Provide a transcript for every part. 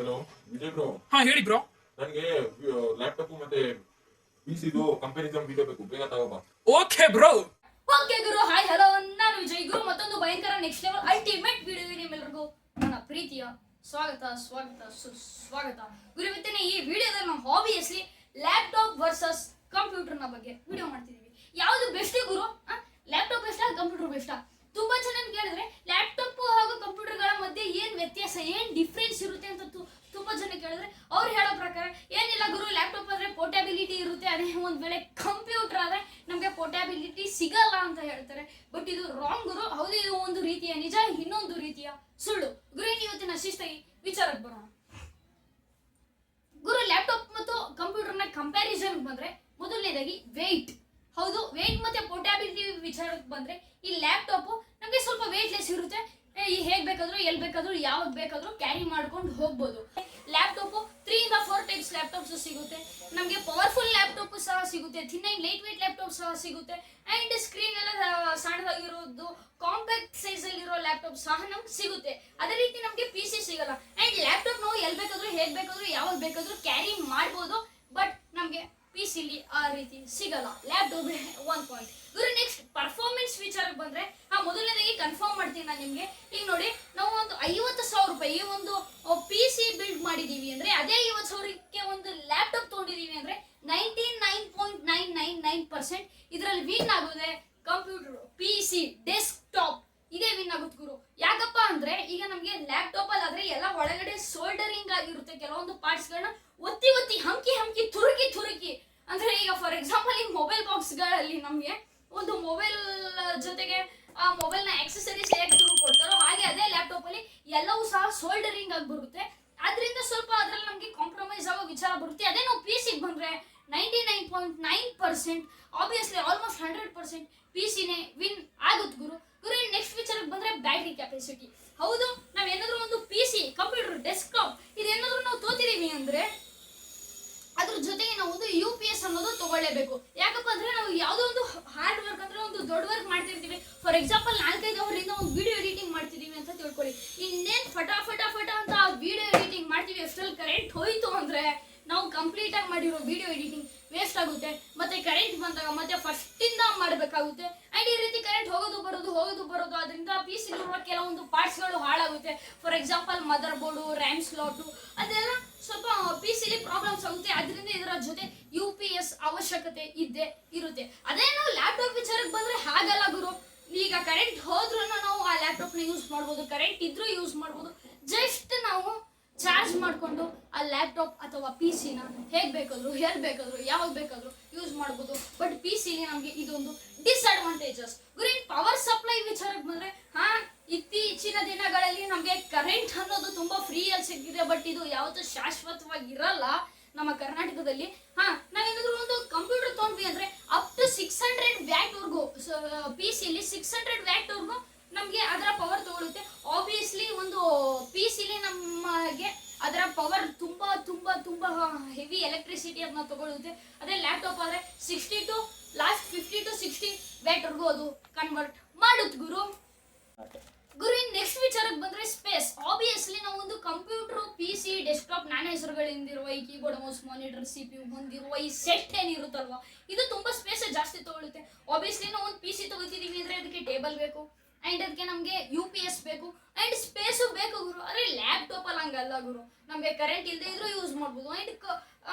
Hello Vijay bro. ಹಾ ಹೇಳಿ bro. ನನಗೆ ಲ್ಯಾಪ್ಟಾಪ್ ಮತ್ತೆ ಪಿಸಿದು ಕಂಪ್ಯಾರಿಸನ್ ವಿಡಿಯೋ ಬೇಕು, ಬೇಗ ತಗೋಬಾ. Okay bro. ಓಕೆ ಗುರು, ಹಾಯ್ ಹಲೋ, ನಾನು ವಿಜಯ್. ಗುರು ಮತ್ತೊಂದು ಭಯಂಕರ ನೆಕ್ಸ್ಟ್ ಲೆವೆಲ್ ಅಲ್ಟಿಮೇಟ್ ವಿಡಿಯೋಗೆ ನಿಮ್ಮೆಲ್ಲರಿಗೂ ನನ್ನ ಪ್ರೀತಿಯ ಸ್ವಾಗತ ಸ್ವಾಗತ ಸುಸ್ವಾಗತ. ಗುರು ಇವತ್ತಿನ ಈ ವಿಡಿಯೋದಲ್ಲಿ ನಾವು ಆಬ್ವಿಯಸ್ಲಿ ಲ್ಯಾಪ್ಟಾಪ್ ವರ್ಸಸ್ ಕಂಪ್ಯೂಟರ್ನ ಬಗ್ಗೆ ವಿಡಿಯೋ ಮಾಡ್ತಿದೀವಿ. ಯಾವುದು ಬೆಸ್ಟ್ ಗುರು? ಲ್ಯಾಪ್ಟಾಪ್ ಬೆಸ್ಟಾ ಕಂಪ್ಯೂಟರ್ ಬೆಸ್ಟಾ? ತುಂಬಾ ಜನ ಕೇಳಿದ್ರೆ ಲ್ಯಾಪ್ಟಾಪ್ ಹಾಗೂ ಕಂಪ್ಯೂಟರ್ಗಳ ಮಧ್ಯೆ ಏನ್ ವ್ಯತ್ಯಾಸ, ಏನ್ ಡಿಫ್ರೆನ್ಸ್ ಇರುತ್ತೆ ಅಂತ ತುಂಬಾ ಜನ ಕೇಳಿದ್ರೆ ಅವ್ರು ಹೇಳೋ ಪ್ರಕಾರ ಏನಿಲ್ಲ ಗುರು, ಲ್ಯಾಪ್ಟಾಪ್ ಆದ್ರೆ ಪೋರ್ಟಬಿಲಿಟಿ ಇರುತ್ತೆ, ಅದೇ ಒಂದ್ ವೇಳೆ ಕಂಪ್ಯೂಟರ್ ಆದ್ರೆ ನಮ್ಗೆ ಪೋರ್ಟಬಿಲಿಟಿ ಸಿಗಲ್ಲ ಅಂತ ಹೇಳ್ತಾರೆ. ಬಟ್ ಇದು ರಾಂಗ್ ಗುರು. ಹೌದು, ಇದು ಒಂದು ರೀತಿಯ ನಿಜ, ಇನ್ನೊಂದು ರೀತಿಯ ಸುಳ್ಳು. ಗುರು ಇವತ್ತಿನ ಶಿಸ್ತಾಗಿ ವಿಚಾರಕ್ಕೆ ಬರೋಣ. ಗುರು, ಲ್ಯಾಪ್ಟಾಪ್ ಮತ್ತು ಕಂಪ್ಯೂಟರ್ನ ಕಂಪ್ಯಾರಿಸನ್ ಬಂದ್ರೆ ಮೊದಲನೇದಾಗಿ ವೆಯ್ಟ್. ಹೌದು, ವೆಯ್ಟ್ ಮತ್ತೆ ಪೋರ್ಟಬಿಲಿಟಿ ವಿಚಾರಕ್ಕೆ ಬಂದ್ರೆ ಈ ಲ್ಯಾಪ್ಟಾಪ್ ನಮಗೆ ಸ್ವಲ್ಪ ವೆಯ್ಟ್ಲೆಸ್ ಇರುತ್ತೆ. ಹೇಗ್ ಬೇಕಾದ್ರೂ ಎಲ್ಲಿ ಬೇಕಾದ್ರೂ ಯಾವಾಗ ಬೇಕಾದ್ರೂ ಕ್ಯಾರಿ ಮಾಡ್ಕೊಂಡು ಹೋಗ್ಬೋದು. ಲ್ಯಾಪ್ಟಾಪ್ 3 ಇಂದ 4 ಟೈಪ್ಸ್ ಲ್ಯಾಪ್ಟಾಪ್ಸ್ ಸಿಗುತ್ತೆ. ನಮಗೆ ಪವರ್ಫುಲ್ ಲ್ಯಾಪ್ಟಾಪ್ ಸಹ ಸಿಗುತ್ತೆ, thin and light weight laptop ಸಹ ಸಿಗುತ್ತೆ, ಅಂಡ್ ಸ್ಕ್ರೀನ್ ಎಲ್ಲ ಸಣ್ಣದಾಗಿರೋದು ಕಾಂಪ್ಯಾಕ್ಟ್ ಸೈಜ್ ಅಲ್ಲಿ ಇರೋ ಲ್ಯಾಪ್ಟಾಪ್ ಸಹ ನಮ್ಗೆ ಸಿಗುತ್ತೆ. ಅದೇ ರೀತಿ ನಮಗೆ PC ಸಿಗಲ್ಲ. ಅಂಡ್ ಲ್ಯಾಪ್ಟಾಪ್ ನಾವು ಎಲ್ಲಿ ಬೇಕಾದ್ರೂ ಹೇಗ್ ಬೇಕಾದ್ರೂ ಯಾವಾಗ ಬೇಕಾದ್ರೂ ಕ್ಯಾರಿ ಮಾಡ್ಬೋದು. ಬಟ್ ನಮಗೆ PC ಆ ರೀತಿ ಸಿಗಲ್ಲ. Laptop one point. ಗುರು ನೆಕ್ಸ್ಟ್ ಪರ್ಫಾರ್ಮೆನ್ಸ್ ವಿಚಾರಕ್ಕೆ ಬಂದ್ರೆ ಮೊದಲನೇದಾಗಿ ಕನ್ಫರ್ಮ್ ಮಾಡ್ತೀನಿ ನಾನು ನಿಮ್ಗೆ. ಈಗ ನೋಡಿ, ನಾವು ಒಂದು 50,000 ರೂಪಾಯಿ ಒಂದು PC ಬಿಲ್ಡ್ ಮಾಡಿದೀವಿ ಅಂದ್ರೆ, ಅದೇ 50,000ಕ್ಕೆ ಒಂದು ಲ್ಯಾಪ್ಟಾಪ್ ತಗೊಂಡಿದೀವಿ ಅಂದ್ರೆ 99.999% ಇದರಲ್ಲಿ ವಿನ್ ಆಗೋದೆ ಕಂಪ್ಯೂಟರ್, PC, ಡೆಸ್ಕ್ಟಾಪ್ ಇದೇ ವಿನ್ ಆಗುತ್ತೆ ಗುರು. ಯಾಕಪ್ಪ ಅಂದ್ರೆ ಈಗ ನಮ್ಗೆ ಲ್ಯಾಪ್ಟಾಪ್ ಅಲ್ಲಿ ಆದ್ರೆ ಎಲ್ಲ ಒಳಗಡೆ ಸೋಲ್ಡರಿಂಗ್ ಆಗಿರುತ್ತೆ. ಕೆಲವೊಂದು ಪಾರ್ಟ್ಸ್ ಗಳನ್ನ ಒತ್ತಿ ಒತ್ತಿ ಹಂಕಿ ತುರುಕಿ ಅಂದ್ರೆ ಈಗ ಫಾರ್ ಎಕ್ಸಾಂಪಲ್ ಈ ಮೊಬೈಲ್ ಬಾಕ್ಸ್ ಗಳಲ್ಲಿ ನಮ್ಗೆ ಒಂದು ಮೊಬೈಲ್ ಜೊತೆಗೆ ಆ ಮೊಬೈಲ್ ನ ಆಕ್ಸೆಸರೀಸ್ ಹೇಗೆ ಕೊಡ್ತಾರೋ ಹಾಗೆ ಅದೇ ಲ್ಯಾಪ್ಟಾಪ್ ಅಲ್ಲಿ ಎಲ್ಲವೂ ಸಹ ಸೋಲ್ಡರಿಂಗ್ ಆಗಿ ಬರುತ್ತೆ. ಆದ್ರಿಂದ ಸ್ವಲ್ಪ ಅದ್ರಲ್ಲಿ ನಮ್ಗೆ ಕಾಂಪ್ರಮೈಸ್ ಆಗೋ ವಿಚಾರ ಬರುತ್ತೆ. ಅದೇ ನಾವು PC ಬಂದ್ರೆ 99.9% ಆಬ್ವಿಯಸ್ಲಿ ಆಲ್ಮೋಸ್ಟ್ 100% PC-ನೇ ವಿನ್ ಆಗುತ್ತೆ ಗುರು. ನೆಕ್ಸ್ಟ್ ವಿಚಾರಕ್ಕೆ ಬಂದ್ರೆ ಬ್ಯಾಟರಿ ಕೆಪಾಸಿಟಿ. ಹೌದು, ನಾವೇನಾದ್ರೂ ಒಂದು PC, ಕಂಪ್ಯೂಟರ್, ಡೆಸ್ಕ್ಟಾಪ್ ಇದೇನಾದ್ರೂ ನಾವು ತೋತಿದೀವಿ ಅಂದ್ರೆ ಅದ್ರ ಜೊತೆಗೆ ನಾವು ಒಂದು UPS ಅನ್ನೋದು ತಗೊಳ್ಳೇಬೇಕು. ಯಾಕಪ್ಪ ಅಂದ್ರೆ ನಾವು ಯಾವುದೋ ಒಂದು ಹಾರ್ಡ್ ವರ್ಕ್ ಅಂದ್ರೆ ಒಂದು ದೊಡ್ಡ ವರ್ಕ್ ಮಾಡ್ತಿರ್ತೀವಿ. ಫಾರ್ ಎಕ್ಸಾಂಪಲ್ 4-5 ಅವರಿಂದ ಒಂದು ವಿಡಿಯೋ ಎಡಿಟಿಂಗ್ ಮಾಡ್ತಿದೀವಿ ಅಂತ ತಿಳ್ಕೊಳ್ಳಿ. ಇನ್ನೇನ್ ಫಟ ಅಂತ ಆ ವಿಡಿಯೋ ಎಡಿಟಿಂಗ್ ಮಾಡ್ತೀವಿ, ಅಷ್ಟರಲ್ಲಿ ಕರೆಂಟ್ ಹೋಯ್ತು ಅಂದ್ರೆ ನಾವು ಕಂಪ್ಲೀಟ್ ಆಗಿ ಮಾಡಿರೋ ವಿಡಿಯೋ ಎಡಿಟಿಂಗ್ ವೇಸ್ಟ್ ಆಗುತ್ತೆ. ಮತ್ತೆ ಕರೆಂಟ್ ಬಂದಾಗ ಮತ್ತೆ ಫಸ್ಟ್ ಇಂದ ಮಾಡಬೇಕಾಗುತ್ತೆ. ಅಂಡ್ ಈ ರೀತಿ ಕರೆಂಟ್ ಹೋಗೋದು ಬರೋದು ಅದರಿಂದ PC ಇರುವ ಕೆಲವೊಂದು ಪಾರ್ಟ್ಸ್ ಗಳು ಹಾಳಾಗುತ್ತೆ. For example mother board, RAM slot ಅದೆಲ್ಲ ಸ್ವಲ್ಪ PC-ಲಿ ಪ್ರಾಬ್ಲಮ್ಸ್ ಆಗುತ್ತೆ. ಅದರಿಂದ ಇದರ ಜೊತೆ UPS ಅವಶ್ಯಕತೆ ಇದ್ದೇ ಇರುತ್ತೆ. ಅದೇ ನಾವು ಲ್ಯಾಪ್ಟಾಪ್ ವಿಚಾರಕ್ಕೆ ಬಂದ್ರೆ ಹಾಗಲ್ಲ ಗುರು. ಈಗ ಕರೆಂಟ್ ಹೋದ್ರೂ ನಾವು ಆ ಲ್ಯಾಪ್ಟಾಪ್ ನ ಯೂಸ್ ಮಾಡ್ಬೋದು, ಕರೆಂಟ್ ಇದ್ರೂ ಯೂಸ್ ಮಾಡ್ಬೋದು. ಜಸ್ಟ್ ನಾವು ಚಾರ್ಜ್ ಮಾಡ್ಕೊಂಡು ಆ ಲ್ಯಾಪ್ಟಾಪ್ ಅಥವಾ PC-ನ ಹೇಗ್ ಬೇಕಾದ್ರು ಎಲ್ಲಿ ಬೇಕಾದ್ರು ಯಾವಾಗ ಬೇಕಾದ್ರು ಯೂಸ್ ಮಾಡ್ಬೋದು. ಬಟ್ PC-ಲಿ ನಮಗೆ ಇದೊಂದು ಡಿಸ್ಅಡ್ವಾಂಟೇಜಸ್. ಗುರು ಪವರ್ ಸಪ್ಲೈ ವಿಚಾರಕ್ಕೆ ಬಂದ್ರೆ ಇತ್ತೀಚಿನ ದಿನಗಳಲ್ಲಿ ನಮಗೆ ಕರೆಂಟ್ ಅನ್ನೋದು ತುಂಬಾ ಫ್ರೀಯಲ್ಲಿ ಸಿಗ್ತಿದೆ. ಬಟ್ ಇದು ಯಾವತ್ತೂ ಶಾಶ್ವತವಾಗಿ ಇರಲ್ಲ ನಮ್ಮ ಕರ್ನಾಟಕದಲ್ಲಿ. ನಾವೇನಾದ್ರೂ ಒಂದು ಕಂಪ್ಯೂಟರ್ ತಗೊಂಡ್ವಿ ಅಂದ್ರೆ ಅಪ್ ಟು 600 ವ್ಯಾಟ್ ವರ್ಗು PC-ಲಿ 600 ವ್ಯಾಟ್ ವರ್ಗು ನಮ್ಗೆ ಅದರ ಪವರ್ ತಗೊಳುತ್ತೆ. ಆಬ್ವಿಯಸ್ಲಿ ಒಂದು PC-ಲಿ ನಮಗೆ ಅದರ ಪವರ್ ತುಂಬಾ ಹೆವಿ ಎಲೆಕ್ಟ್ರಿಸಿಟಿ ಅದನ್ನ ತಗೊಳುತ್ತೆ. ಅದೇ ಲ್ಯಾಪ್ಟಾಪ್ ಆದ್ರೆ 50 to 60 ವ್ಯಾಟ್ ವರ್ಗು ಅದು ಕನ್ವರ್ಟ್ ಮಾಡುತ್ತೆ ಗುರು. ನೆಕ್ಸ್ಟ್ ವಿಚಾರಕ್ಕೆ ಬಂದ್ರೆ ಸ್ಪೇಸ್. ಆಬ್ವಿಯಸ್ಲಿ ನಾವು ಒಂದು ಕಂಪ್ಯೂಟರ್, PC, ಡೆಸ್ಕ್ಟಾಪ್ ನಾನಾ ಹೆಸರುಗಳಿಂದಿರುವ ಈ ಕೀಬೋರ್ಡ್, ಮೌಸ್, ಮಾನಿಟರ್, CPU ಹೊಂದಿರುವ ಈ ಸೆಟ್ ಏನಿರುತ್ತಲ್ವಾ, ಇದು ತುಂಬಾ ಸ್ಪೇಸ್ ಜಾಸ್ತಿ ತಗೊಳುತ್ತೆ. ಆಬ್ವಿಯಸ್ಲಿ ನಾವು ಒಂದು PC ತಗೋತಿದೀವಿ ಅಂದ್ರೆ ಅದಕ್ಕೆ ಟೇಬಲ್ ಬೇಕು, ಅಂಡ್ ಅದಕ್ಕೆ ನಮಗೆ UPS ಬೇಕು, ಅಂಡ್ ಸ್ಪೇಸು ಬೇಕು ಗುರು. ಅದೇ ಲ್ಯಾಪ್ಟಾಪ್ ಅಲ್ಲಿ ಹಂಗಲ್ಲ ಗುರು. ನಮಗೆ ಕರೆಂಟ್ ಇಲ್ಲದೆ ಇದ್ರೂ ಯೂಸ್ ಮಾಡ್ಬೋದು. ಅಂಡ್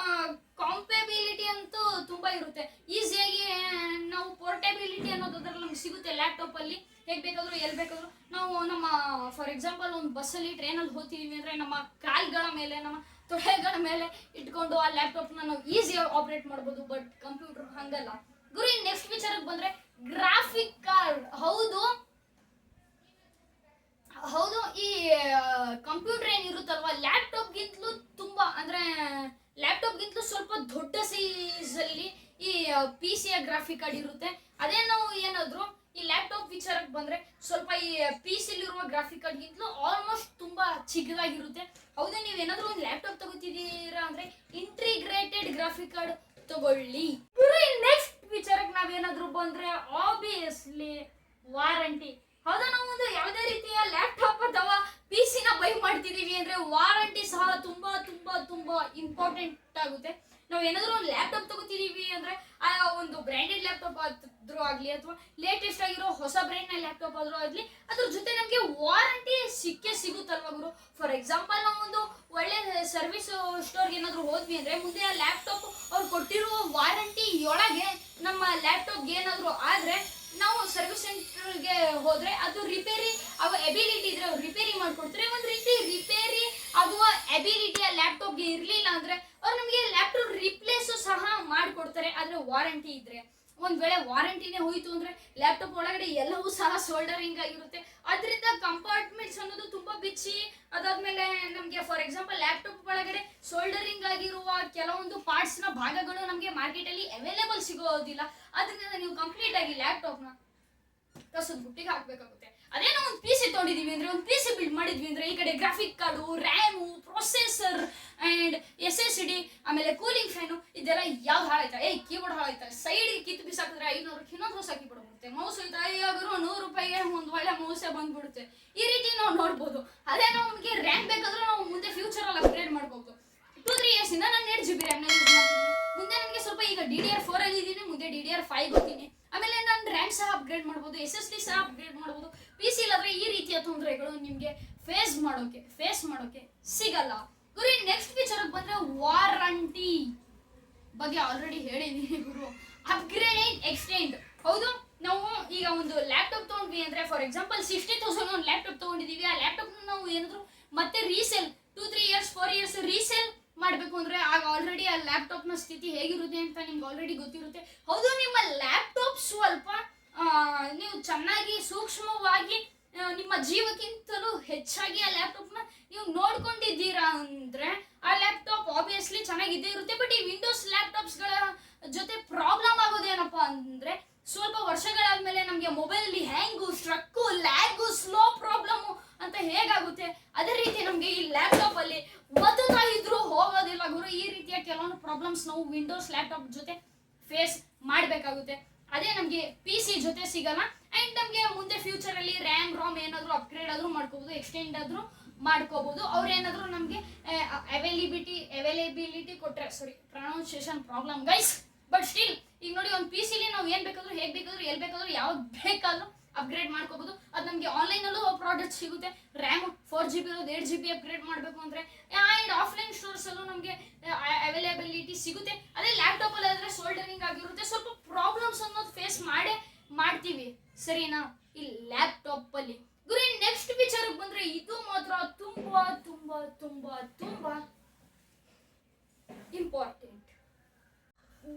ಕಾಂಪೇಬಿಲಿಟಿ ಅಂತೂ ತುಂಬಾ ಇರುತ್ತೆ. ಈಸಿಯಾಗಿ ನಾವು ಪೋರ್ಟಬಿಲಿಟಿ ಅನ್ನೋದು ಅದ್ರಲ್ಲಿ ನಮ್ಗೆ ಸಿಗುತ್ತೆ ಲ್ಯಾಪ್ಟಾಪ್ ಅಲ್ಲಿ. ಹೇಗ್ ಬೇಕಾದ್ರೂ ಎಲ್ಲಿ ಬೇಕಾದ್ರೂ ನಾವು ನಮ್ಮ ಫಾರ್ ಎಕ್ಸಾಂಪಲ್ ಒಂದು ಬಸ್ಸಲ್ಲಿ, ಟ್ರೈನಲ್ಲಿ ಹೋಗ್ತಿದೀವಿ ಅಂದ್ರೆ ನಮ್ಮ ಕಾಲ್ಗಳ ಮೇಲೆ, ನಮ್ಮ ತೊಡೆಗಳ ಮೇಲೆ ಇಟ್ಕೊಂಡು ಆ ಲ್ಯಾಪ್ಟಾಪ್ನ ನಾವು ಈಸಿಯಾಗಿ ಆಪರೇಟ್ ಮಾಡ್ಬೋದು. ಬಟ್ ಕಂಪ್ಯೂಟರ್ ಹಂಗಲ್ಲ ಗುರು. ನೆಕ್ಸ್ಟ್ ವಿಚಾರಕ್ಕೆ ಬಂದ್ರೆ ಗ್ರಾಫಿಕ್ ಕಾರ್ಡ್. ಹೌದು, ಈ ಕಂಪ್ಯೂಟರ್ ಏನಿರುತ್ತಲ್ವಾ ಲ್ಯಾಪ್ಟಾಪ್ಗಿಂತಲೂ ತುಂಬಾ ಅಂದ್ರೆ ಲ್ಯಾಪ್ಟಾಪ್ಗಿಂತಲೂ ಸ್ವಲ್ಪ ದೊಡ್ಡ ಸೈಜ್ ಅಲ್ಲಿ ಈ PC-ಯ ಗ್ರಾಫಿಕ್ ಕಾರ್ಡ್ ಇರುತ್ತೆ. ಅದೇ ನಾವು ಏನಾದ್ರು ಈ ಲ್ಯಾಪ್ಟಾಪ್ ವಿಚಾರಕ್ಕೆ ಬಂದ್ರೆ ಸ್ವಲ್ಪ ಈ PC-ಲಿರುವ ಗ್ರಾಫಿಕ್ ಕಾರ್ಡ್ಗಿಂತಲೂ ಆಲ್ಮೋಸ್ಟ್ ತುಂಬಾ ಚಿಕ್ಕದಾಗಿರುತ್ತೆ. ಹೌದು, ನೀವೇನಾದ್ರೂ ಒಂದು ಲ್ಯಾಪ್ಟಾಪ್ ತಗೋತಿದ್ದೀರಾ ಅಂದ್ರೆ ಇಂಟಿಗ್ರೇಟೆಡ್ ಗ್ರಾಫಿಕ್ ಕಾರ್ಡ್ ತಗೊಳ್ಳಿ. ನೆಕ್ಸ್ಟ್ ವಿಚಾರಕ್ಕೆ ನಾವೇನಾದ್ರೂ ಬಂದ್ರೆ ಆಬ್ವಿಯಸ್ಲಿ ವಾರಂಟಿ. ಹೌದಾ, ನಾವು ಒಂದು ಯಾವುದೇ ರೀತಿಯ ಲ್ಯಾಪ್ಟಾಪ್ ಅಥವಾ PC ನ ಬೈ ಮಾಡ್ತಿದೀವಿ ಅಂದ್ರೆ ವಾರಂಟಿ ಸಹ ತುಂಬಾ ತುಂಬಾ ತುಂಬಾ ಇಂಪಾರ್ಟೆಂಟ್ ಆಗುತ್ತೆ. ನಾವ್ ಏನಾದ್ರು ಒಂದು ಲ್ಯಾಪ್ಟಾಪ್ ತಗೋತಿದೀವಿ ಅಂದ್ರೆ ಆ ಒಂದು ಬ್ರ್ಯಾಂಡೆಡ್ ಲ್ಯಾಪ್ಟಾಪ್ ಆದ್ರೂ ಆಗ್ಲಿ ಅಥವಾ ಲೇಟೆಸ್ಟ್ ಆಗಿರೋ ಹೊಸ ಬ್ರ್ಯಾಂಡ್ ನ ಲ್ಯಾಪ್ಟಾಪ್ ಆದ್ರೂ ಆಗ್ಲಿ ಅದ್ರ ಜೊತೆ ನಮ್ಗೆ ವಾರಂಟಿ ಸಿಗುತ್ತಲ್ವಾ ಗುರು. ಫಾರ್ ಎಕ್ಸಾಂಪಲ್ ನಾವು ಒಂದು ಒಳ್ಳೆ ಸರ್ವಿಸ್ ಸ್ಟೋರ್ಗೆ ಏನಾದ್ರು ಹೋದ್ವಿ ಅಂದ್ರೆ ಮುಂದೆ ಆ ಲ್ಯಾಪ್ಟಾಪ್ ಅವ್ರು ಕೊಟ್ಟಿರುವ ವಾರಂಟಿ ಒಳಗೆ ನಮ್ಮ ಲ್ಯಾಪ್ಟಾಪ್ಗೆ ಏನಾದ್ರು ಆದ್ರೆ ನಾವು ಸರ್ವಿಸ್ ಸೆಂಟರ್ಗೆ ಹೋದ್ರೆ ಅದು ರಿಪೇರಿ ಅವ ಎಬಿಲಿಟಿ ಇದ್ರೆ ಅವ್ರು ರಿಪೇರಿ ಮಾಡ್ಕೊಡ್ತಾರೆ. ಒಂದ್ ರೀತಿ ರಿಪೇರಿ ಆಗುವ ಎಬಿಲಿಟಿ ಆ ಲ್ಯಾಪ್ಟಾಪ್ಗೆ ಇರ್ಲಿಲ್ಲ ಅಂದ್ರೆ ಅವ್ರು ನಮಗೆ ಲ್ಯಾಪ್ಟಾಪ್ ರಿಪ್ಲೇಸ್ ಸಹ ಮಾಡ್ಕೊಡ್ತಾರೆ. ಆದ್ರೆ ವಾರಂಟಿ ಇದ್ರೆ, ಒಂದ್ ವೇಳೆ ವಾರಂಟಿನೇ ಹೋಯ್ತು ಅಂದ್ರೆ ಲ್ಯಾಪ್ಟಾಪ್ ಒಳಗಡೆ ಎಲ್ಲವೂ ಸಹ ಸೋಲ್ಡರಿಂಗ್ ಆಗಿರುತ್ತೆ. ಅದರಿಂದ ಕಂಪಾರ್ಟ್ಮೆಂಟ್ಸ್ ಅನ್ನೋದು ತುಂಬಾ ಬಿಚ್ಚಿ, ಅದಾದ್ಮೇಲೆ ನಮ್ಗೆ ಫಾರ್ ಎಕ್ಸಾಂಪಲ್ ಲ್ಯಾಪ್ಟಾಪ್ ಒಳಗಡೆ ಸೋಲ್ಡರಿಂಗ್ ಆಗಿರುವ ಕೆಲವೊಂದು ಪಾರ್ಟ್ಸ್ ನ ಭಾಗಗಳು ನಮ್ಗೆ ಮಾರ್ಕೆಟ್ ಅಲ್ಲಿ ಅವೈಲೇಬಲ್ ಸಿಗೋದಿಲ್ಲ. ಅದರಿಂದ ನೀವು ಕಂಪ್ಲೀಟ್ ಆಗಿ ಲ್ಯಾಪ್ಟಾಪ್ ನ ಕಸದ ಬುಟ್ಟಿಗೆ ಹಾಕ್ಬೇಕಾಗುತ್ತೆ. ಅದೇ ನಾವು ಒಂದು PC ತಗೊಂಡಿದೀವಿ ಅಂದ್ರೆ, ಒಂದು PC ಬಿಲ್ಡ್ ಮಾಡಿದ್ವಿ ಅಂದ್ರೆ ಈ ಕಡೆ graphic card, RAM, processor and SSD, ಆಮೇಲೆ ಕೂಲಿಂಗ್ ಫ್ಯಾನು ಇದೆಲ್ಲ ಯಾವ್ದು ಹಾಳಾಯ್ತಾ, ಕೀಬೋರ್ಡ್ ಹಾಳಾಯ್ತಾ, ಸೈಡ್ ಕಿತ್ತು ಬಿಸಾಕಿದ್ರೆ 500 ಇನ್ನೊಂದು ಹೊಸ ಕೀಬೋರ್ಡ್ ಬರುತ್ತೆ. ಮೌಸ್ ಹೋಯ್ತಾ ಯಾವಾಗರೂ 100 ರೂಪಾಯಿಗೆ ಒಂದು ಒಳ್ಳೆ ಮೌಸೇ ಬಂದ್ಬಿಡುತ್ತೆ. ಈ ರೀತಿ ನಾವು ನೋಡ್ಬೋದು. ಅದೇ ನಮಗೆ ರ್ಯಾಮ್ ಬೇಕಾದ್ರೆ ನಾವು ಮುಂದೆ ಫ್ಯೂಚರ್ ಅಲ್ಲಿ ಅಪ್ಗ್ರೇಡ್ ಮಾಡ್ಬೋದು. 2-3 ಇಯರ್ಸ್ ಇಂದ ನಾನು 8 GB ರ್ಯಾಮ್ ನ ಯೂಸ್ ಮಾಡ್ತೀನಿ. ಮುಂದೆ ನನಗೆ ಸ್ವಲ್ಪ ಈಗ DDR4 ಅಲ್ಲಿ ಇದ್ದೀನಿ, ಮುಂದೆ DDR5 ಹೋಗ್ತೀನಿ. ಆಮೇಲೆ ನಾನು ರ್ಯಾಮ್ ಸಹ ಅಪ್ಗ್ರೇಡ್ ಮಾಡ್ಬೋದು, SSD ಸಹ ಅಪ್ಗ್ರೇಡ್ ಮಾಡ್ಬೋದು. PC ಇಲ್ಲಾದ್ರೆ ಈ ರೀತಿಯ ತೊಂದರೆಗಳು ನಿಮ್ಗೆ ಫೇಸ್ ಮಾಡೋಕೆ ಸಿಗಲ್ಲ. ಗುರು ನೆಕ್ಸ್ಟ್ ಫೀಚರ್ ಬಂದ್ರೆ ವಾರಂಟಿ ಬಗ್ಗೆ ಆಲ್ರೆಡಿ ಹೇಳಿದೀನಿ ಗುರು. Upgrade and extend. ಹೌದು, ನಾವು ಈಗ ಒಂದು ಲ್ಯಾಪ್ಟಾಪ್ ತಗೊಂಡ್ವಿ ಅಂದ್ರೆ ಫಾರ್ ಎಕ್ಸಾಂಪಲ್ 60,000 ಒಂದು ಲ್ಯಾಪ್ಟಾಪ್ ತಗೊಂಡಿದೀವಿ. ಆ ಲ್ಯಾಪ್ಟಾಪ್ ನಾವು ಏನಾದ್ರು ಮತ್ತೆ ರೀಸೇಲ್ 2-3 ಇಯರ್ಸ್ 4 ಇಯರ್ಸ್ ರೀಸೇಲ್ ಮಾಡ್ಬೇಕು ಅಂದ್ರೆ ಆಗ ಆಲ್ರೆಡಿ ಆ ಲ್ಯಾಪ್ಟಾಪ್ ನ ಸ್ಥಿತಿ ಹೇಗಿರುತ್ತೆ ಅಂತ ನಿಮ್ಗೆ ಆಲ್ರೆಡಿ ಗೊತ್ತಿರುತ್ತೆ. ಹೌದು, ನಿಮ್ಮ ಲ್ಯಾಪ್ಟಾಪ್ ಸ್ವಲ್ಪ ನೀವು ಚೆನ್ನಾಗಿ ಸೂಕ್ಷ್ಮವಾಗಿ ನಿಮ್ಮ ಜೀವಕ್ಕಿಂತಲೂ ಹೆಚ್ಚಾಗಿ ಆ ಲ್ಯಾಪ್ಟಾಪ್ ನ ನೀವು ನೋಡ್ಕೊಂಡಿದ್ದೀರಾ ಅಂದ್ರೆ ಆ ಲ್ಯಾಪ್ಟಾಪ್ ಆಬ್ವಿಯಸ್ಲಿ ಚೆನ್ನಾಗಿದ್ದೇ ಇರುತ್ತೆ. ಬಟ್ ಈ ವಿಂಡೋಸ್ ಲ್ಯಾಪ್ಟಾಪ್ಸ್ ಗಳ ಜೊತೆ ಪ್ರಾಬ್ಲಮ್ ಆಗೋದೇನಪ್ಪಾ ಅಂದ್ರೆ ಸ್ವಲ್ಪ ವರ್ಷಗಳಾದ್ಮೇಲೆ ನಮ್ಗೆ ಮೊಬೈಲ್ ಅಲ್ಲಿ ಹ್ಯಾಂಗು, ಸ್ಟ್ರಕ್ಕು, ಲ್ಯಾಗು, ಸ್ಲೋ ಪ್ರಾಬ್ಲಮ್ ಅಂತ ಹೇಗಾಗುತ್ತೆ ಅದೇ ರೀತಿ ನಮ್ಗೆ ಈ ಲ್ಯಾಪ್ಟಾಪ್ ಅಲ್ಲಿ ಒತ್ತುತ್ತಾ ಇದ್ರೂ ಹೋಗೋದಿಲ್ಲ ಗುರು. ಈ ರೀತಿಯ ಕೆಲವೊಂದು ಪ್ರಾಬ್ಲಮ್ಸ್ ನಾವು ವಿಂಡೋಸ್ ಲ್ಯಾಪ್ಟಾಪ್ ಜೊತೆ ಫೇಸ್ ಮಾಡ್ಬೇಕಾಗುತ್ತೆ. ಅದೇ ನಮ್ಗೆ PC ಜೊತೆ ಸಿಗಲ್ಲ. ಅಂಡ್ ನಮ್ಗೆ ಮುಂದೆ ಫ್ಯೂಚರ್ ಅಲ್ಲಿ ರ್ಯಾಮ್ ರಾಮ್ ಏನಾದ್ರು ಅಪ್ಗ್ರೇಡ್ ಆದ್ರೂ ಮಾಡ್ಕೋಬಹುದು, ಎಕ್ಸ್ಟೆಂಡ್ ಆದ್ರೂ ಮಾಡ್ಕೋಬಹುದು. ಅವ್ರು ಏನಾದ್ರು ನಮ್ಗೆ ಅವೈಲೇಬಿಲಿಟಿ ಕೊಟ್ರೆ, sorry pronunciation problem guys, but still ಈಗ ನೋಡಿ ಒಂದು PC ಲಿ ನಾವು ಏನ್ ಬೇಕಾದ್ರೂ ಹೇಗ್ ಬೇಕಾದ್ರೂ ಎಲ್ಲಿ ಬೇಕಾದ್ರೂ ಯಾವ್ದು ಬೇಕಾದ್ರೂ ಅಪ್ಗ್ರೇಡ್ ಮಾಡ್ಕೋಬಹುದು. ಅದು ನಮಗೆ ಆನ್ಲೈನ್ ಅಲ್ಲೂ ಪ್ರಾಡಕ್ಟ್ ಸಿಗುತ್ತೆ. ರ್ಯಾಮ್ 4 GB ಇರೋದು 8 GB ಅಪ್ಗ್ರೇಡ್ ಮಾಡಬೇಕು ಅಂದ್ರೆ ಅಂಡ್ ಆಫ್ಲೈನ್ ಸ್ಟೋರ್ಸ್ ಅಲ್ಲೂ ನಮಗೆ ಅವೈಲೇಬಿಲಿಟಿ ಸಿಗುತ್ತೆ. ಅದೇ ಲ್ಯಾಪ್ಟಾಪ್ ಅಲ್ಲಿ ಆದ್ರೆ ಸೋಲ್ಡರಿಂಗ್ ಆಗಿರುತ್ತೆ, ಸ್ವಲ್ಪ ಪ್ರಾಬ್ಲಮ್ಸ್ ಅನ್ನೋದು ಫೇಸ್ ಮಾಡ್ತೀವಿ, ಸರಿನಾ ಈ ಲ್ಯಾಪ್ಟಾಪ್ ಅಲ್ಲಿ. ಗುರು ನೆಕ್ಸ್ಟ್ ಫೀಚರ್ ಬಂದ್ರೆ ಇದು ಮಾತ್ರ ತುಂಬಾ ತುಂಬಾ ತುಂಬಾ ತುಂಬಾ ಇಂಪಾರ್ಟೆಂಟ್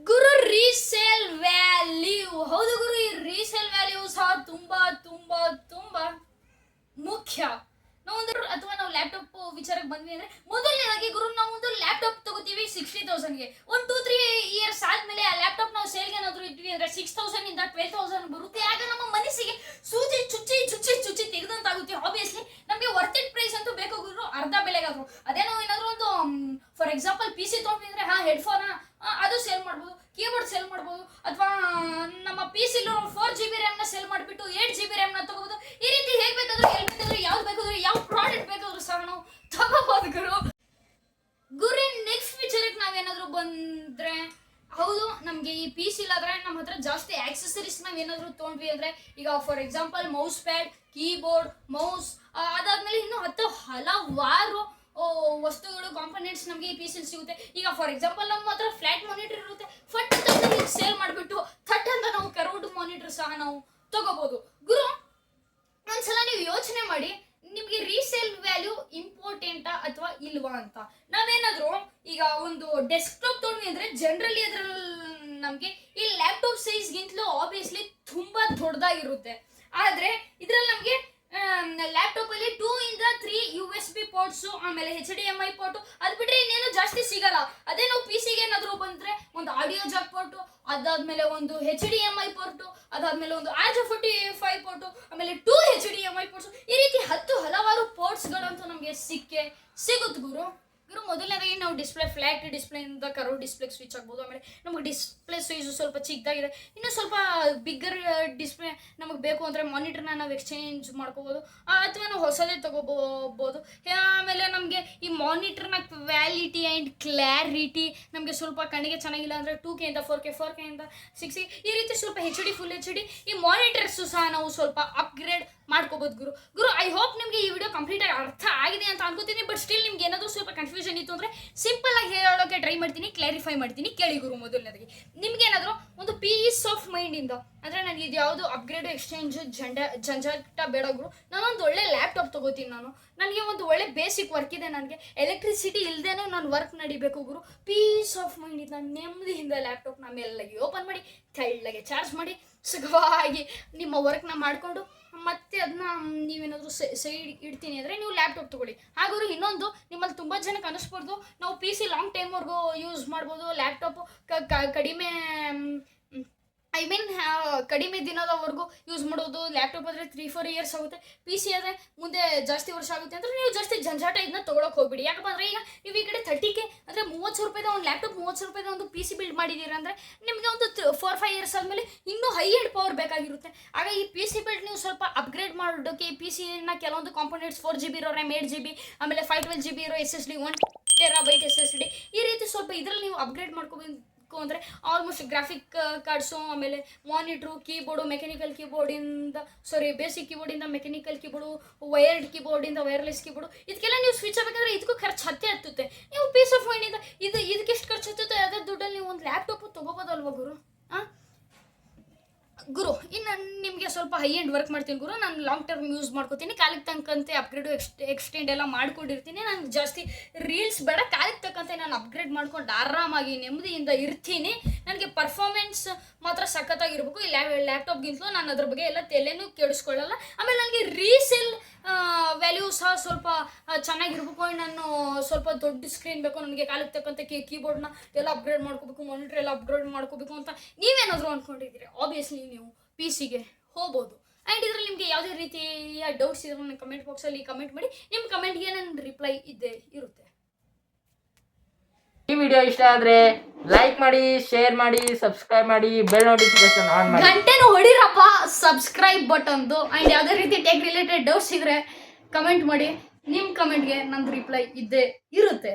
ಗುರು, ರೀಸೇಲ್ ವ್ಯಾಲ್ಯೂ. ಹೌದು ಗುರು, ಈ ರೀಸೇಲ್ ವ್ಯಾಲ್ಯೂ ಸಹ ತುಂಬಾ ತುಂಬಾ ತುಂಬಾ ಮುಖ್ಯ. ನಾವು ಲ್ಯಾಪ್ಟಾಪ್ ವಿಚಾರಕ್ಕೆ ಬಂದ್ವಿ ಅಂದ್ರೆ ಮೊದಲನೇದಾಗಿ ಗುರು ನಾವು ಒಂದು ಲ್ಯಾಪ್ಟಾಪ್ ತಗೋತೀವಿ 60,000ಗೆ. 1-2-3 ಇಯರ್ಸ್ ಆದ್ಮೇಲೆ ಆ ಲ್ಯಾಪ್ಟಾಪ್ ನಾವು ಸೇಲ್ಗೆ ಏನಾದ್ರು ಇದ್ವಿ ಅಂದ್ರೆ 6,000 ಇಂದ 12,000 ಬರುತ್ತೆ. ಆಗ ನಮ್ಮ ಮನಸ್ಸಿಗೆ ಸೂಜಿ ಚುಚ್ಚಿ ತೆಗೆದಂತಾಗುತ್ತೆ. ಆಬ್ವಿಯಸ್ಲಿ ನಮಗೆ ವರ್ತ್ ಇಟ್ ಪ್ರೈಸ್ ಅಂತೂ ಬೇಕು ಗುರು, ಅರ್ಧ ಬೆಲೆಗಾದ್ರು. ಅದೇ ನಾವು ಏನಾದ್ರು ಒಂದು ಫಾರ್ ಎಕ್ಸಾಂಪಲ್ PC ತಗೊಂಡ್ವಿ ಅಂದ್ರೆ ಹೆಡ್ಫೋನ್ ಅದು ಸೇಲ್ ಮಾಡ್ಬೋದು, ಕೀಬೋರ್ಡ್ ಸೇಲ್ ಮಾಡ್ಬೋದು, ಅಥವಾ ನಮ್ಮ PC 4 GB ರ್ಯಾಮ್ ನ ಸೇಲ್ ಮಾಡಿಬಿಟ್ಟು 8 GB ರ್ಯಾಮ್ ನ ತಗೋಬಹುದು. ಈ ರೀತಿ ಹೇಗ್ ಬೇಕಾದ್ರೂ ಎಲ್ಲಿ ಬೇಕಾದ್ರೂ ಯಾವ್ದು ಬೇಕಾದ್ರೂ ಯಾವ ಪ್ರಾಡಕ್ಟ್ ಬೇಕಾದ್ರೂ ಸಹ ನಾವು ತಗೋಬಹುದು ಗುರು. ನೆಕ್ಸ್ಟ್ ಫೀಚರ್ಗೆ ನಾವೇನಾದ್ರೂ ಬಂದ್ರೆ, ಹೌದು ನಮ್ಗೆ ಈ PC ಇಲ್ಲಾದ್ರೆ ನಮ್ಮ ಹತ್ರ ಜಾಸ್ತಿ ಆಕ್ಸೆಸರೀಸ್ ನಾವ್ ಏನಾದ್ರು ತಗೊಂಡ್ವಿ ಅಂದ್ರೆ ಈಗ for example mouse pad, keyboard, mouse, ಅದಾದ್ಮೇಲೆ ಇನ್ನು ಹಲವಾರು ವಸ್ತುಗಳು ಕಾಂಪೋನೆಂಟ್ಸ್ ನಮಗೆ ಈ PC ಸಿಗುತ್ತೆ. ಈಗ ಫಾರ್ ಎಕ್ಸಾಂಪಲ್ ನಮ್ಮ ಹತ್ರ ಫ್ಲಾಟ್ ಮಾನಿಟರ್ ಇರುತ್ತೆ, ಫಟ್ ಅಂತ ಸೇಲ್ ಮಾಡಿಬಿಟ್ಟು ಥಟ್ ಅಂತ ನಾವು ಕರ್ವ್ಡ್ ಮಾನಿಟರ್ ಸಹ ನಾವು ತಗೋಬಹುದು ಗುರು. ಒಂದ್ಸಲ ನೀವು ಯೋಚನೆ ಮಾಡಿ, ನಿಮ್ಗೆ ರೀಸೇಲ್ ವ್ಯಾಲ್ಯೂ ಇಂಪಾರ್ಟೆಂಟಾ ಅಥವಾ ಇಲ್ವಾ ಅಂತ. ನಾವೇನಾದ್ರೂ ಈಗ ಒಂದು ಡೆಸ್ಕ್ಟಾಪ್ ತಗೊಂಡ್ವಿ ಅಂದ್ರೆ ಜನರಲಿ ಅದ್ರಲ್ಲಿ ನಮ್ಗೆ ಈ ಲ್ಯಾಪ್ಟಾಪ್ ಸೈಜ್ಗಿಂತಲೂ ಆಬ್ವಿಯಸ್ಲಿ ತುಂಬಾ ದೊಡ್ಡದಾಗಿರುತ್ತೆ. ಆದ್ರೆ ಇದ್ರಲ್ಲಿ ನಮ್ಗೆ ಲ್ಯಾಪ್ಟಾಪ್ ಅಲ್ಲಿ 2 ಇಂದ 3 USB ಪೋರ್ಟ್ಸ್, ಆಮೇಲೆ HDMI ಪೋರ್ಟ್, ಅದ್ ಬಿಟ್ರೆ ಇನ್ನೇನು ಜಾಸ್ತಿ ಸಿಗಲ್ಲ. ಅದೇ ನಾವು PC ಗೆ ಏನಾದ್ರು ಬಂದ್ರೆ ಒಂದು ಆಡಿಯೋ ಜಾಕ್ ಪೋರ್ಟ್, ಅದಾದ್ಮೇಲೆ ಒಂದು HDMI ಪೋರ್ಟ್, ಅದಾದ್ಮೇಲೆ ಒಂದು RJ45 ಪೋರ್ಟ್, ಆಮೇಲೆ 2 HDMI ಪೋರ್ಟ್ಸ್, ಈ ರೀತಿ ಹಲವಾರು ಪೋರ್ಟ್ಸ್ ಗಳಂತೂ ನಮ್ಗೆ ಸಿಗುತ್ತೆ ಗುರು. ಇವರು ಮೊದಲನೇದಾಗಿ ನಾವು ಡಿಸ್ಪ್ಲೇ ಫ್ಲಾಟ್ ಡಿಸ್ಪ್ಲೇಯಿಂದ ಕರ್ವ್ ಡಿಸ್ಪ್ಲೇಗೆ ಸ್ವಿಚ್ ಆಗ್ಬೋದು. ಆಮೇಲೆ ನಮಗೆ ಡಿಸ್ಪ್ಲೇ ಸೈಜು ಸ್ವಲ್ಪ ಚಿಕ್ಕದಾಗಿದೆ. ಇನ್ನು ಸ್ವಲ್ಪ ಬಿಗ್ಗರ್ ಡಿಸ್ಪ್ಲೇ ನಮಗೆ ಬೇಕು ಅಂದರೆ ಮಾನಿಟರ್ನ ನಾವು ಎಕ್ಸ್ಚೇಂಜ್ ಮಾಡ್ಕೋಬೋದು ಅಥವಾ ನಾವು ಹೊಸದೇ ತೊಗೋಬೋದು. ಆಮೇಲೆ ನಮಗೆ ಈ ಮಾನಿಟರ್ನ ಕ್ವಾಲಿಟಿ ಆ್ಯಂಡ್ ಕ್ಲಾರಿಟಿ ನಮಗೆ ಸ್ವಲ್ಪ ಕಣ್ಣಿಗೆ ಚೆನ್ನಾಗಿಲ್ಲ ಅಂದರೆ 2K ಇಂದ 4K 4K ಇಂದ 6K ಈ ರೀತಿ ಸ್ವಲ್ಪ HD ಫುಲ್ HD ಈ ಮಾನಿಟರ್ಸು ಸಹ ನಾವು ಸ್ವಲ್ಪ ಅಪ್ಗ್ರೇಡ್ ಮಾಡ್ಕೋಬೋದು ಗುರು. ಐ ಹೋಪ್ ನಿಮಗೆ ಈ ವಿಡಿಯೋ ಕಂಪ್ಲೀಟಾಗಿ ಅರ್ಥ ಆಗಿದೆ ಅಂತ ಅನ್ಕೋತೀನಿ. ಬಟ್ ಸ್ಟಿಲ್ ನಿಮ್ಗೆ ಏನಾದರೂ ಸ್ವಲ್ಪ ಕನ್ಫ್ಯೂಷನ್ ಇತ್ತು ಅಂದರೆ ಸಿಂಪಲ್ ಆಗಿ ಹೇಳೋಕ್ಕೆ ಟ್ರೈ ಮಾಡ್ತೀನಿ, ಕ್ಲಾರಿಫೈ ಮಾಡ್ತೀನಿ. ಕೇಳಿ ಗುರು. ಮೊದಲನೇದಾಗಿ ನಿಮ್ಗೆ ಏನಾದರೂ ಒಂದು ಪೀಸ್ ಆಫ್ ಮೈಂಡಿಂದ ಅಂದರೆ ನನಗೆ ಇದು ಯಾವುದು ಅಪ್ಗ್ರೇಡು ಎಕ್ಸ್ಚೇಂಜ್ ಜಂಜಾಟ ಬೇಡ ಗುರು, ನಾನೊಂದು ಒಳ್ಳೆ ಲ್ಯಾಪ್ಟಾಪ್ ತೊಗೋತೀನಿ. ನನಗೆ ಒಂದು ಒಳ್ಳೆ ಬೇಸಿಕ್ ವರ್ಕ್ ಇದೆ, ನನಗೆ ಎಲೆಕ್ಟ್ರಿಸಿಟಿ ಇಲ್ಲದೇನೂ ನಾನು ವರ್ಕ್ ನಡಿಬೇಕು ಗುರು. ಪೀಸ್ ಆಫ್ ಮೈಂಡಿಂದ ನೆಮ್ಮದಿಯಿಂದ ಲ್ಯಾಪ್ಟಾಪ್ನ ಮೇಲಾಗಿ ಓಪನ್ ಮಾಡಿ ತೆಳ್ಳಗೆ ಚಾರ್ಜ್ ಮಾಡಿ ಸುಖವಾಗಿ ನಿಮ್ಮ ವರ್ಕ್ನ ಮಾಡಿಕೊಂಡು ಮತ್ತೆ ಅದನ್ನ ನೀವೇನಾದರೂ ಸೈಡ್ ಇಡ್ತೀನಿ ಅಂದರೆ ನೀವು ಲ್ಯಾಪ್ಟಾಪ್ ತೊಗೊಳ್ಳಿ. ಹಾಗಾದ್ರೆ ಇನ್ನೊಂದು ನಿಮ್ಮಲ್ಲಿ ತುಂಬ ಜನಕ್ಕೆ ಅನ್ನಿಸ್ಬಾರ್ದು ನಾವು PC ಲಾಂಗ್ ಟೈಮ್ವರೆಗೂ ಯೂಸ್ ಮಾಡ್ಬೋದು, ಲ್ಯಾಪ್ಟಾಪು ಕಡಿಮೆ ಕಡಿಮೆ ದಿನದವರೆಗೂ ಯೂಸ್ ಮಾಡೋದು. ಲ್ಯಾಪ್ಟಾಪ್ ಆದರೆ 3-4 ಇಯರ್ಸ್ ಆಗುತ್ತೆ, PC ಆದರೆ ಮುಂದೆ ಜಾಸ್ತಿ ವರ್ಷ ಆಗುತ್ತೆ ಅಂದರೆ ನೀವು ಜಾಸ್ತಿ ಜಂಜಾಟ ಇದನ್ನ ತೊಗೊಳಕ್ಕೆ ಹೋಗ್ಬಿಡಿ. ಯಾಕಪ್ಪ ಅಂದರೆ ಈಗ ನೀವು ಈ ಕಡೆ 30K ಅಂದರೆ 30,000 ರೂಪಾಯಿದ ಒಂದು ಲ್ಯಾಪ್ಟಾಪ್ 30,000 ರೂಪಾಯಿದ ಒಂದು PC ಬಿಲ್ಡ್ ಮಾಡಿದ್ದೀರಾ ಅಂದರೆ ನಿಮಗೆ ಒಂದು 4-5 ಇಯರ್ಸ್ ಆದಮೇಲೆ ಇನ್ನೂ ಹೈ ಎಂಡ್ ಪವರ್ ಬೇಕಾಗಿರುತ್ತೆ. ಆಗ ಈ PC ಬಿಲ್ಡ್ ನೀವು ಸ್ವಲ್ಪ ಅಪ್ಗ್ರೇಡ್ ಮಾಡೋಕ್ಕೆ ಈ PCನ ಕೆಲವೊಂದು ಕಾಂಪೋನೆಂಟ್ಸ್ 4GB ಇರೋ RAM 8GB ಆಮೇಲೆ 512GB ಇರೋ SSD 1TB SSD ಈ ರೀತಿ ಸ್ವಲ್ಪ ಇದರಲ್ಲಿ ನೀವು ಅಪ್ಗ್ರೇಡ್ ಮಾಡ್ಕೋಬೇಕು ಅಂದರೆ ಆಲ್ಮೋಸ್ಟ್ ಗ್ರಾಫಿಕ್ ಕಾರ್ಡ್ಸು ಆಮೇಲೆ ಮಾನಿಟ್ರು ಕೀಬೋರ್ಡು ಮೆಕ್ಯಾನಿಕಲ್ ಕೀಬೋರ್ಡಿಂದ ಬೇಸಿಕ್ ಕೀಬೋರ್ಡಿಂದ ಮೆಕ್ಯಾನಿಕಲ್ ಕೀಬೋರ್ಡು ವೈರ್ಡ್ ಕೀಬೋರ್ಡಿಂದ ವೈರ್ಲೆಸ್ ಕೀಬೋರ್ಡು ಇದಕ್ಕೆಲ್ಲ ನೀವು ಸ್ವಿಚ್ ಆಗಬೇಕಂದ್ರೆ ಇದಕ್ಕೂ ಖರ್ಚು ಹತ್ತುತ್ತೆ. ನೀವು ಪೀಸ್ ಆಫ್ ಮೈಂಡಿಂದ ಇದಕ್ಕೆಷ್ಟು ಖರ್ಚು ಹತ್ತುತ್ತೆ ಅದೇ ದುಡ್ಡಲ್ಲಿ ನೀವು ಒಂದು ಲ್ಯಾಪ್ಟಾಪು ತೊಗೋಬೋದಲ್ವ ಗುರು. ಇನ್ನು ನಿಮಗೆ ಸ್ವಲ್ಪ ಹೈ ಎಂಡ್ ವರ್ಕ್ ಮಾಡ್ತೀನಿ ಗುರು, ನಾನು ಲಾಂಗ್ ಟರ್ಮ್ ಯೂಸ್ ಮಾಡ್ಕೋತೀನಿ, ಕಾಲಕ್ಕೆ ತಕ್ಕಂತೆ ಅಪ್ಗ್ರೇಡು ಎಕ್ಸ್ಟೆಂಡ್ ಎಲ್ಲ ಮಾಡ್ಕೊಂಡಿರ್ತೀನಿ. ನಾನು ಜಾಸ್ತಿ ರೀಲ್ಸ್ ಬೇಡ, ಕಾಲಕ್ಕೆ ತಕ್ಕಂತೆ ನಾನು ಅಪ್ಗ್ರೇಡ್ ಮಾಡ್ಕೊಂಡು ಆರಾಮಾಗಿ ನೆಮ್ಮದಿಯಿಂದ ಇರ್ತೀನಿ. ನನಗೆ ಪರ್ಫಾರ್ಮೆನ್ಸ್ ಮಾತ್ರ ಸಖತ್ತಾಗಿರ್ಬೇಕು. ಈ ಲ್ಯಾಪ್ಟಾಪ್ಗಿಂತಲೂ ನಾನು ಅದ್ರ ಬಗ್ಗೆ ಎಲ್ಲ ತಲೆನೂ ಕೆಡಿಸ್ಕೊಳ್ಳಲ್ಲ. ಆಮೇಲೆ ನನಗೆ ರೀಸೇಲ್ ವ್ಯಾಲ್ಯೂ ಸಹ ಸ್ವಲ್ಪ ಚೆನ್ನಾಗಿರ್ಬೇಕು. ನಾನು ಸ್ವಲ್ಪ ದೊಡ್ಡ ಸ್ಕ್ರೀನ್ ಬೇಕು, ನನಗೆ ಕಾಲಕ್ಕೆ ತಕ್ಕಂತೆ ಕೀಬೋರ್ಡ್ನ ಎಲ್ಲ ಅಪ್ಗ್ರೇಡ್ ಮಾಡ್ಕೋಬೇಕು, ಮಾನಿಟರ್ ಎಲ್ಲ ಅಪ್ಗ್ರೇಡ್ ಮಾಡ್ಕೋಬೇಕು ಅಂತ ನೀವೇನಾದರೂ ಅಂದ್ಕೊಂಡಿದ್ದೀರಿ ಆಬ್ವಿಯಸ್ಲಿ ನೀವು PCಗೆ ಹೋಗ್ಬೋದು. ಆ್ಯಂಡ್ ಇದರಲ್ಲಿ ನಿಮಗೆ ಯಾವುದೇ ರೀತಿಯ ಡೌಟ್ಸ್ ಇದ್ರೆ ನನ್ನ ಕಮೆಂಟ್ ಬಾಕ್ಸಲ್ಲಿ ಕಮೆಂಟ್ ಮಾಡಿ, ನಿಮ್ಮ ಕಮೆಂಟ್ಗೆ ನನ್ನ ರಿಪ್ಲೈ ಇರುತ್ತೆ. ಈ ವಿಡಿಯೋ ಇಷ್ಟ ಆದರೆ ಲೈಕ್ ಮಾಡಿ, ಶೇರ್ ಮಾಡಿ, ಸಬ್ಸ್ಕ್ರೈಬ್ ಮಾಡಿ, ಬೆಲ್ ನೋಟಿಫಿಕೇಶನ್ ಆನ್ ಮಾಡಿ. ಗಂಟೆನೂ ಹೊಡಿರಪ್ಪ ಸಬ್ಸ್ಕ್ರೈಬ್ ಬಟನ್ದು. ಆ್ಯಂಡ್ ಯಾವುದೇ ರೀತಿ ಟೆಕ್ ರಿಲೇಟೆಡ್ ಡೌಟ್ಸ್ ಇದ್ರೆ ಕಮೆಂಟ್ ಮಾಡಿ, ನಿಮ್ಮ ಕಮೆಂಟ್ಗೆ ನಂದು ರಿಪ್ಲೈ ಇರುತ್ತೆ.